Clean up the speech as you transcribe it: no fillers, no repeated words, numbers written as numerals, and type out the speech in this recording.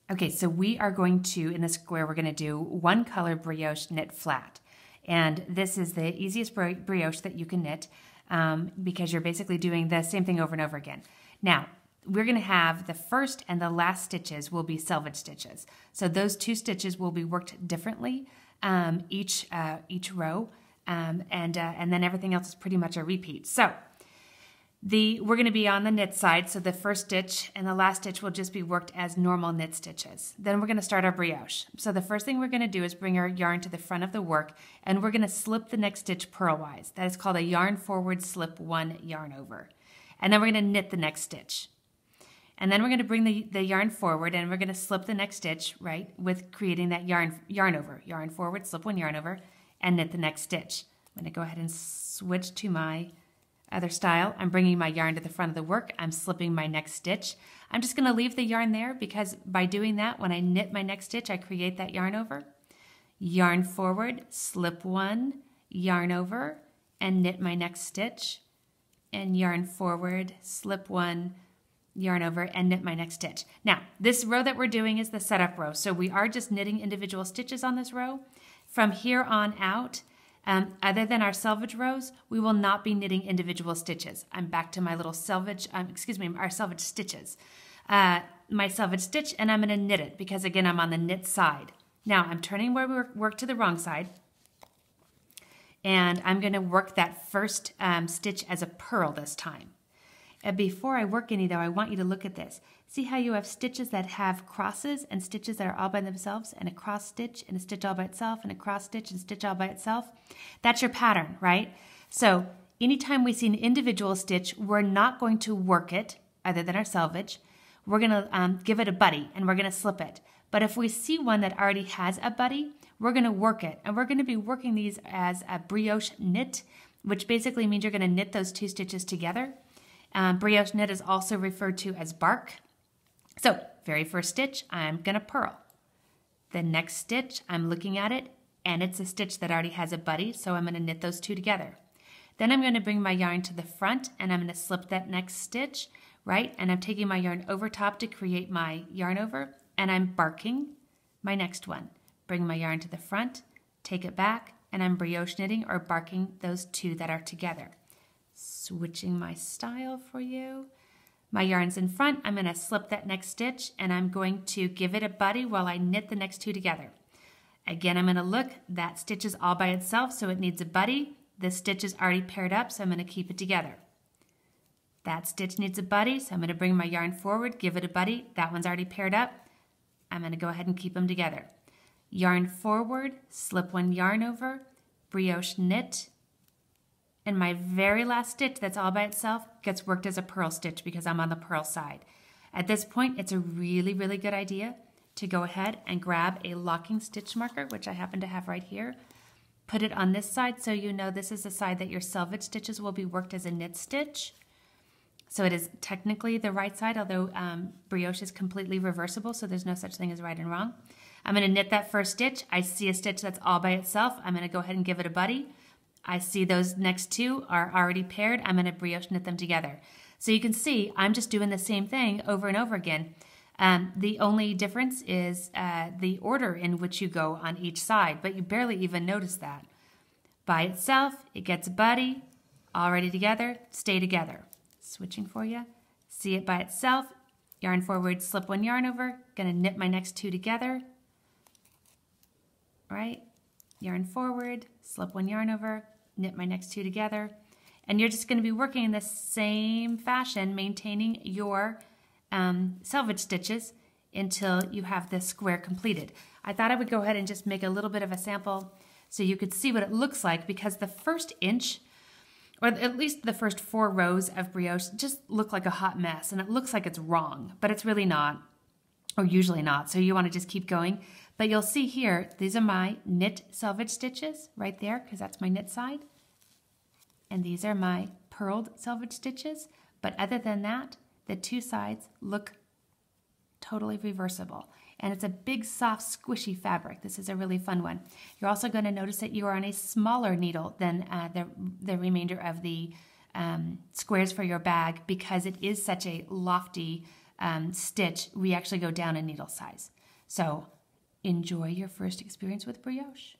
Okay, so we are going to, in the square, we're going to do one color brioche knit flat. And this is the easiest brioche that you can knit because you're basically doing the same thing over and over again. Now, we're going to have the first and the last stitches will be selvage stitches. So those 2 stitches will be worked differently each row, and then everything else is pretty much a repeat. So we're going to be on the knit side, so the first stitch and the last stitch will just be worked as normal knit stitches. Then we're going to start our brioche. So the first thing we're going to do is bring our yarn to the front of the work, and we're going to slip the next stitch purlwise. That is called a yarn forward slip 1 yarn over. And then we're going to knit the next stitch. And then we're going to bring the yarn forward, and we're going to slip the next stitch, right, with creating that yarn over. Yarn forward, slip 1 yarn over, and knit the next stitch. I'm going to go ahead and switch to my other style. I'm bringing my yarn to the front of the work. I'm slipping my next stitch. I'm just going to leave the yarn there because by doing that, when I knit my next stitch, I create that yarn over. Yarn forward, slip 1, yarn over, and knit my next stitch. And yarn forward, slip 1, yarn over, and knit my next stitch. Now, this row that we're doing is the setup row. So we are just knitting individual stitches on this row. From here on out, other than our selvage rows, we will not be knitting individual stitches. I'm back to my little selvage, our selvage stitches. My selvage stitch, and I'm going to knit it because, again, I'm on the knit side. Now, I'm turning where we work to the wrong side, and I'm going to work that first stitch as a purl this time. And before I work any, though, I want you to look at this. See how you have stitches that have crosses and stitches that are all by themselves, and a cross stitch and a stitch all by itself, and a cross stitch and stitch all by itself? That's your pattern, right? So anytime we see an individual stitch, we're not going to work it, other than our selvage. We're going to give it a buddy, and we're going to slip it. But if we see one that already has a buddy, we're going to work it. And we're going to be working these as a brioche knit, which basically means you're going to knit those 2 stitches together. Brioche knit is also referred to as bark. So, very first stitch, I'm going to purl. The next stitch, I'm looking at it, and it's a stitch that already has a buddy, so I'm going to knit those 2 together. Then I'm going to bring my yarn to the front, and I'm going to slip that next stitch, right? And I'm taking my yarn over top to create my yarn over, and I'm barking my next one. Bring my yarn to the front, take it back, and I'm brioche knitting or barking those 2 that are together. Switching my style for you. My yarn's in front, I'm going to slip that next stitch, and I'm going to give it a buddy while I knit the next 2 together. Again, I'm going to look, that stitch is all by itself, so it needs a buddy. This stitch is already paired up, so I'm going to keep it together. That stitch needs a buddy, so I'm going to bring my yarn forward, give it a buddy. That one's already paired up. I'm going to go ahead and keep them together. Yarn forward, slip 1 yarn over, brioche knit, and my very last stitch that's all by itself gets worked as a purl stitch because I'm on the purl side. At this point, it's a really, really good idea to go ahead and grab a locking stitch marker, which I happen to have right here. Put it on this side so you know this is the side that your selvage stitches will be worked as a knit stitch. So it is technically the right side, although brioche is completely reversible, so there's no such thing as right and wrong. I'm going to knit that first stitch. I see a stitch that's all by itself. I'm going to go ahead and give it a buddy. I see those next 2 are already paired. I'm going to brioche knit them together. So you can see I'm just doing the same thing over and over again. The only difference is the order in which you go on each side, but you barely even notice that. By itself, it gets a buddy, already together, stay together. Switching for you. See it by itself, yarn forward, slip 1 yarn over, going to knit my next 2 together. Right? Yarn forward, slip 1 yarn over, knit my next 2 together, and you're just going to be working in the same fashion, maintaining your selvage stitches until you have this square completed. I thought I would go ahead and just make a little bit of a sample so you could see what it looks like, because the first inch, or at least the first 4 rows of brioche, just look like a hot mess, and it looks like it's wrong, but it's really not, or usually not, so you want to just keep going. But you'll see here, these are my knit selvage stitches right there, because that's my knit side. And these are my purled selvage stitches. But other than that, the 2 sides look totally reversible. And it's a big, soft, squishy fabric. This is a really fun one. You're also going to notice that you are on a smaller needle than the remainder of the squares for your bag, because it is such a lofty stitch, we actually go down a needle size. So enjoy your first experience with brioche.